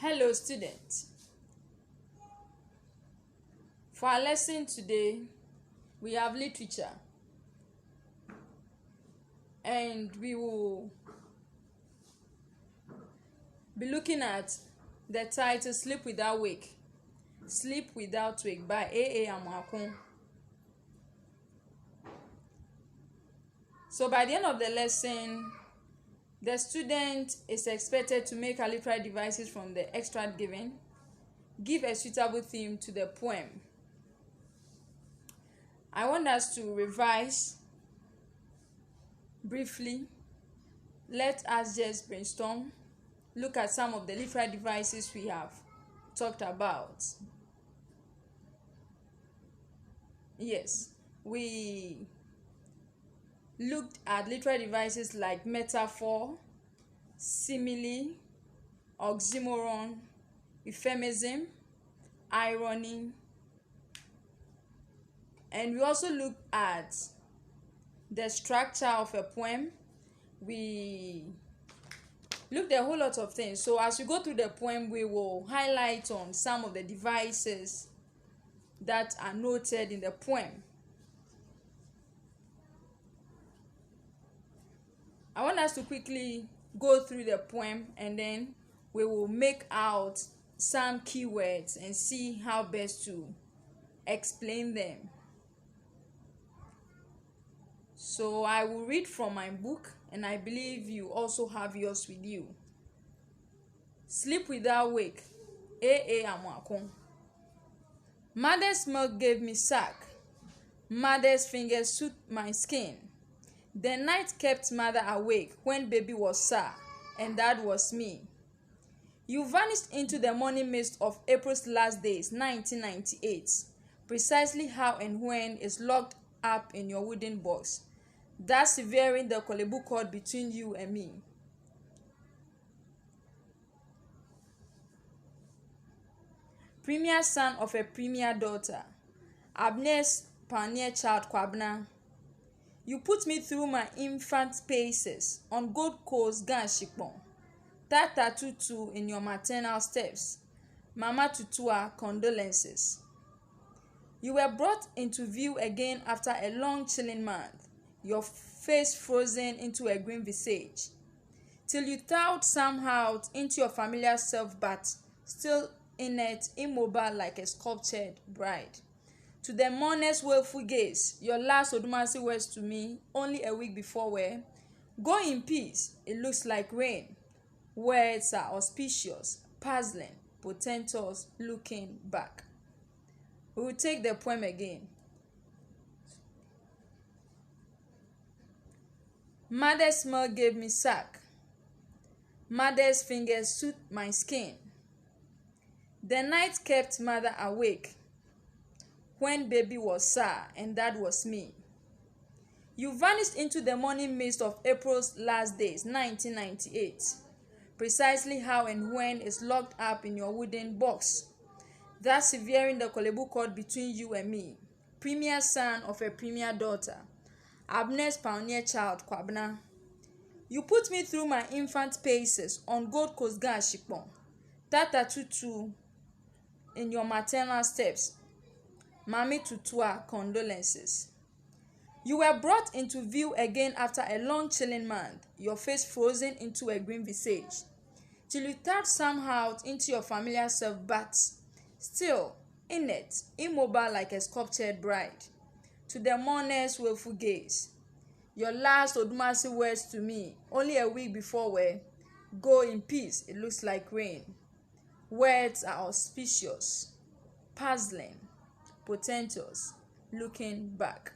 Hello students. For our lesson today, we have literature, and we will be looking at the title Sleep Without Wake. Sleep Without Wake by A.A. Amakun. So by the end of the lesson, the student is expected to make a literary devices from the extract given, give a suitable theme to the poem. I want us to revise briefly. Let us just brainstorm, look at some of the literary devices we have talked about. Yes, we looked at literary devices like metaphor, simile, oxymoron, euphemism, irony, and we also looked at the structure of a poem. We looked at a whole lot of things. So as we go through the poem, we will highlight on some of the devices that are noted in the poem. I want us to quickly go through the poem, and then we will make out some keywords and see how best to explain them. So I will read from my book, and I believe you also have yours with you. Sleep Without Wake, A.A. Amakun. Mother's milk gave me sack. Mother's fingers soothed my skin. The night kept mother awake when baby was sad, and that was me. You vanished into the morning mist of April's last days, 1998. Precisely how and when is locked up in your wooden box, thus severing the Kolebu cord between you and me. Premier son of a premier daughter, Abner's pioneer child Kwabna. You put me through my infant paces on Gold Coast Ganshikpon. Tata Tutu in your maternal steps. Mama Tutua condolences. You were brought into view again after a long chilling month, your face frozen into a grim visage, till you thawed somehow into your familiar self, but still inert, immobile like a sculptured bride. To the mourner's woeful gaze, your last Odumasi words to me only a week before were, "Go in peace, it looks like rain." Words are auspicious, puzzling, portentous, looking back. We will take the poem again. Mother's milk gave me sack. Mother's fingers soothed my skin. The night kept mother awake when baby was sad, and that was me. You vanished into the morning mist of April's last days, 1998. Precisely how and when is locked up in your wooden box, thus severing the Kolebu cord between you and me. Premier son of a premier daughter, Abner's pioneer child Kwabna. You put me through my infant paces on Gold Coast Ganshikpon. Tata Tutu in your maternal steps. Mami Tutua condolences. You were brought into view again after a long chilling month, your face frozen into a grim visage, till you thawed somehow into your familiar self, but still inert, immobile like a sculptured bride. To the mourner's woeful gaze, your last Odumasi words to me only a week before were, "Go in peace, it looks like rain." Words are auspicious, puzzling, portentous, looking back.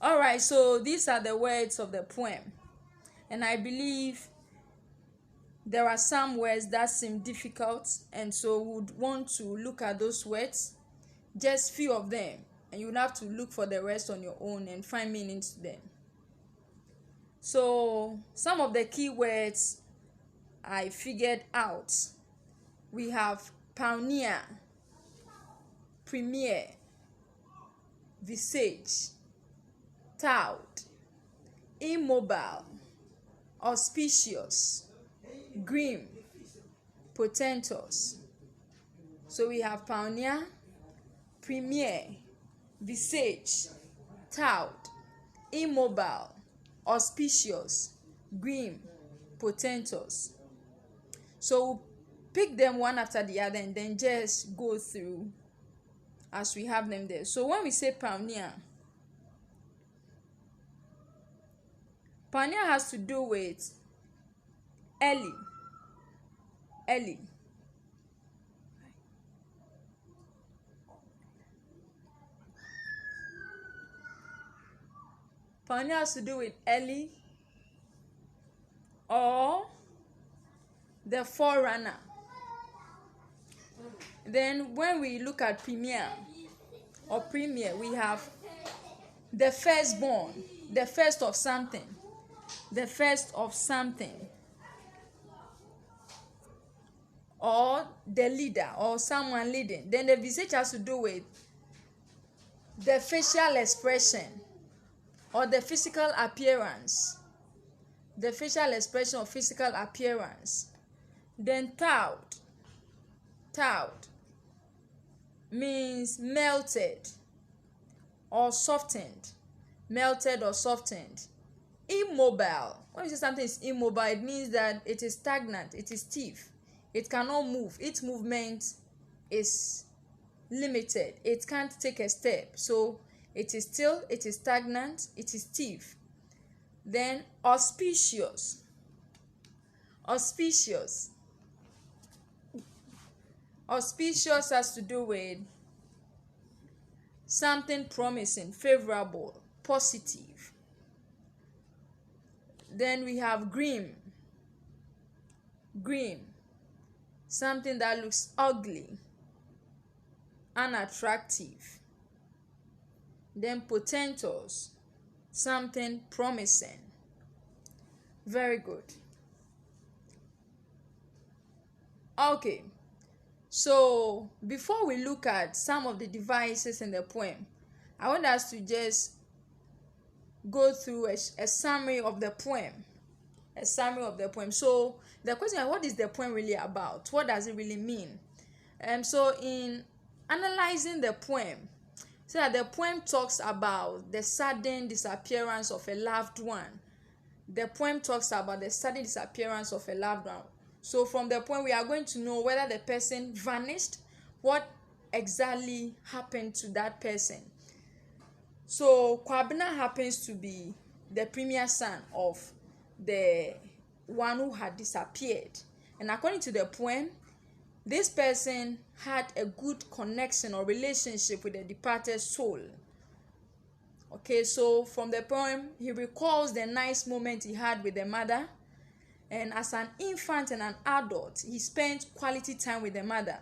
Alright, so these are the words of the poem, and I believe there are some words that seem difficult, and so we would want to look at those words, just few of them, and you would have to look for the rest on your own and find meaning to them. So some of the key words I figured out, we have pioneer, premier, visage, tout, immobile, auspicious, grim, portentous. So we have pioneer, premier, visage, tout, immobile, auspicious, grim, portentous. So we'll pick them one after the other and then just go through as we have them there. So when we say pioneer, pioneer has to do with early. Pioneer has to do with early or the forerunner. Then when we look at premier or premier, we have the firstborn, the first of something, the first of something, or the leader or someone leading. Then the visage has to do with the facial expression or the physical appearance, the facial expression or physical appearance. Then tout means melted or softened, immobile. When you say something is immobile, it means that it is stagnant, it is stiff, it cannot move, its movement is limited, it can't take a step. So it is still, it is stagnant, it is stiff. Then auspicious has to do with something promising, favorable, positive. Then we have grim, something that looks ugly, unattractive. Then portentous, something promising. Very good. Okay, so before we look at some of the devices in the poem, I want us to just go through a summary of the poem. So the question is, what is the poem really about? What does it really mean? So in analyzing the poem, so that the poem talks about the sudden disappearance of a loved one. The poem talks about the sudden disappearance of a loved one. So from the poem, we are going to know whether the person vanished, what exactly happened to that person. So Kwabena happens to be the premier son of the one who had disappeared. And according to the poem, this person had a good connection or relationship with the departed soul. Okay, so from the poem, he recalls the nice moment he had with the mother. And as an infant and an adult, he spent quality time with the mother.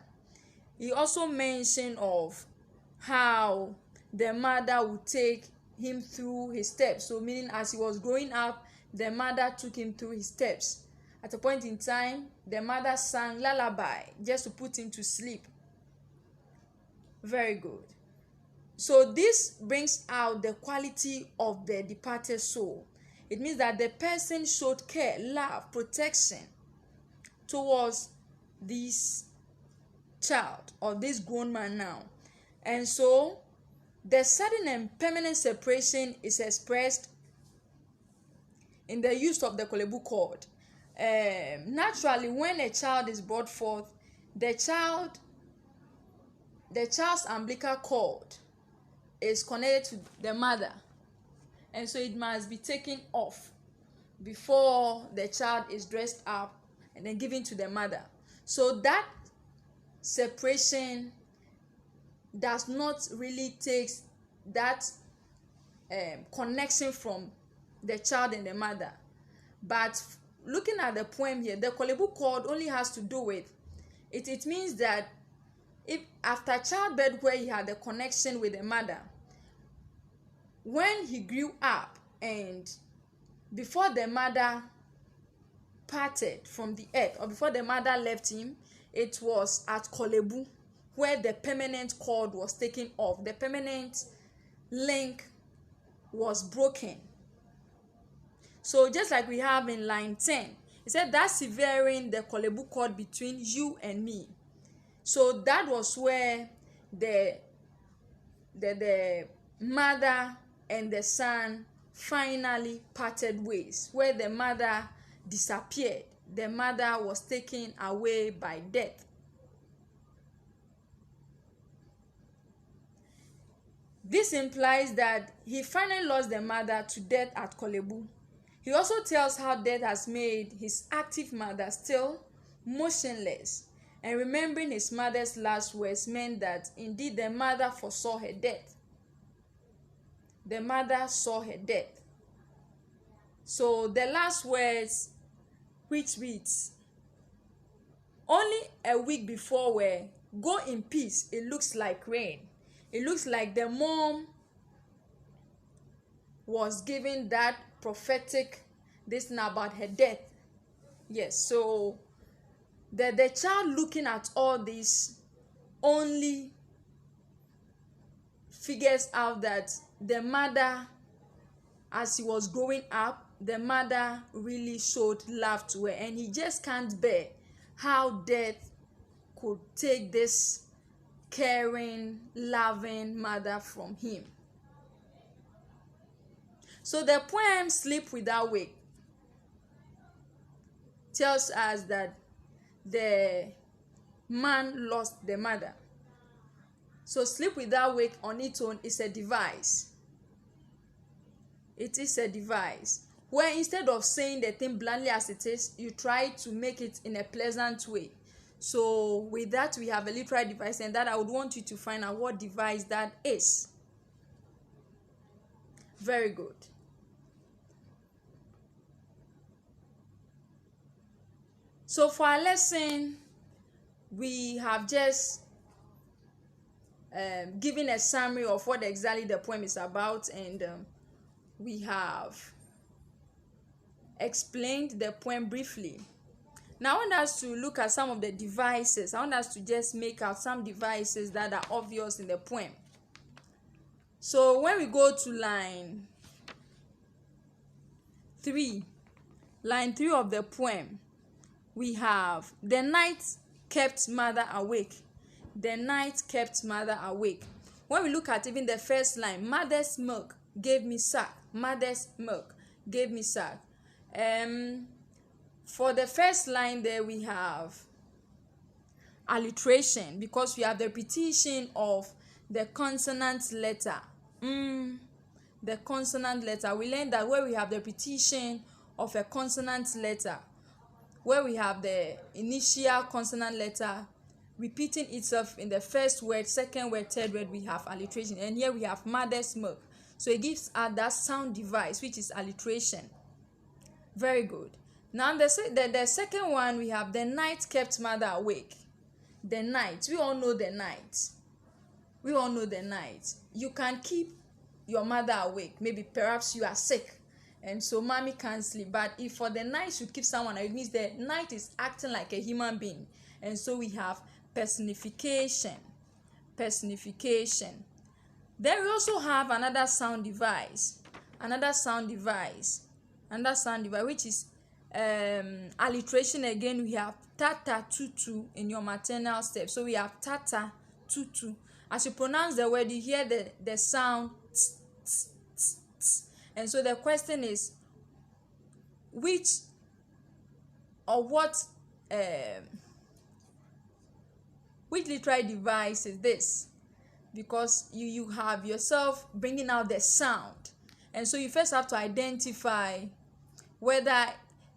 He also mentioned of how the mother would take him through his steps. So meaning as he was growing up, the mother took him through his steps. At a point in time, the mother sang lullaby just to put him to sleep. Very good. So this brings out the quality of the departed soul. It means that the person showed care, love, protection towards this child or this grown man now. And so the sudden and permanent separation is expressed in the use of the Kolebu cord. Naturally, when a child is brought forth, the child's umbilical cord is connected to the mother, and so it must be taken off before the child is dressed up and then given to the mother. So that separation does not really take that connection from the child and the mother. But looking at the poem here, the Kolebu cord only has to do with it. It means that if after childbirth, where he had a connection with the mother, when he grew up and before the mother parted from the earth or before the mother left him, it was at Kolebu where the permanent cord was taken off. The permanent link was broken. So just like we have in line 10, he said that's severing the Kolebu cord between you and me. So that was where the mother and the son finally parted ways, where the mother disappeared. The mother was taken away by death. This implies that he finally lost the mother to death at Kolebu. He also tells how death has made his active mother still motionless, and remembering his mother's last words meant that indeed the mother foresaw her death. The mother saw her death. So the last words, which reads, only a week before were, go in peace, it looks like rain. It looks like the mom was giving that prophetic this thing about her death. Yes, so the child looking at all this only figures out that the mother, as he was growing up, the mother really showed love to her, and he just can't bear how death could take this caring, loving mother from him. So the poem Sleep Without Wake tells us that the man lost the mother. So Sleep Without Wake on its own is a device. It is a device where instead of saying the thing bluntly as it is, you try to make it in a pleasant way. So with that, we have a literary device, and that I would want you to find out what device that is. Very good. So for our lesson, we have just given a summary of what exactly the poem is about, and we have explained the poem briefly. Now I want us to look at some of the devices. I want us to just make out some devices that are obvious in the poem. So when we go to line 3 of the poem, we have the night kept mother awake. The night kept mother awake. When we look at even the first line, mother's milk gave me suck. Mother's milk gave me suck. For the first line there, we have alliteration, because we have the repetition of the consonant letter. The consonant letter. We learned that where we have the repetition of a consonant letter, where we have the initial consonant letter repeating itself in the first word, second word, third word, we have alliteration. And here we have mother's milk. So it gives us that sound device, which is alliteration. Very good. Now the second one, we have the night kept mother awake. The night. We all know the night. We all know the night. You can keep your mother awake. Maybe perhaps you are sick, and so mommy can't sleep. But if for the night should keep someone awake, it means the night is acting like a human being. And so we have personification. Personification. Then we also have another sound device. Another sound device, which is alliteration again. We have tata tutu in your maternal step. So we have tata tutu. As you pronounce the word, you hear the sound tss, tss, tss, tss. And so the question is, which or what which literary device is this? Because you have yourself bringing out the sound, and so you first have to identify whether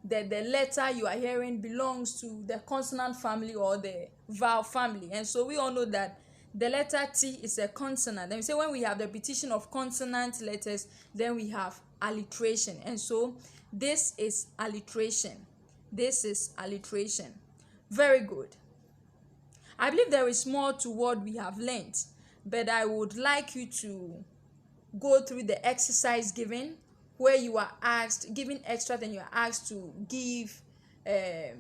the letter you are hearing belongs to the consonant family or the vowel family. And so we all know that the letter T is a consonant. Then we say when we have the repetition of consonant letters, then we have alliteration. And so this is alliteration. This is alliteration. Very good. I believe there is more to what we have learned, but I would like you to go through the exercise given, where you are asked, given extra, then you are asked to give the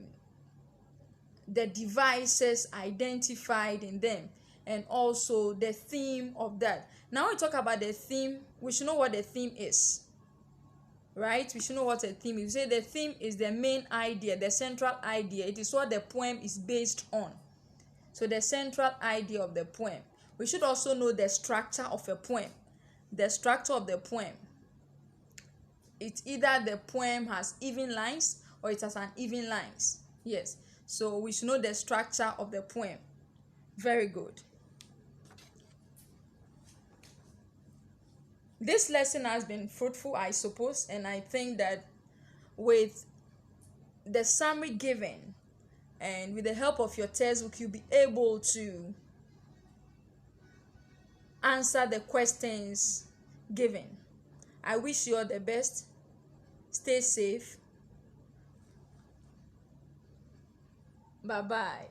devices identified in them, and also the theme of that. Now when we talk about the theme, we should know what the theme is. right? We should know what a theme is. We say the theme is the main idea, the central idea. It is what the poem is based on. So the central idea of the poem. We should also know the structure of a poem. The structure of the poem. It's either the poem has even lines or it has uneven lines. Yes. So we should know the structure of the poem. Very good. This lesson has been fruitful, I suppose, and I think that with the summary given and with the help of your textbook, you'll be able to answer the questions given. I wish you all the best. Stay safe. Bye-bye.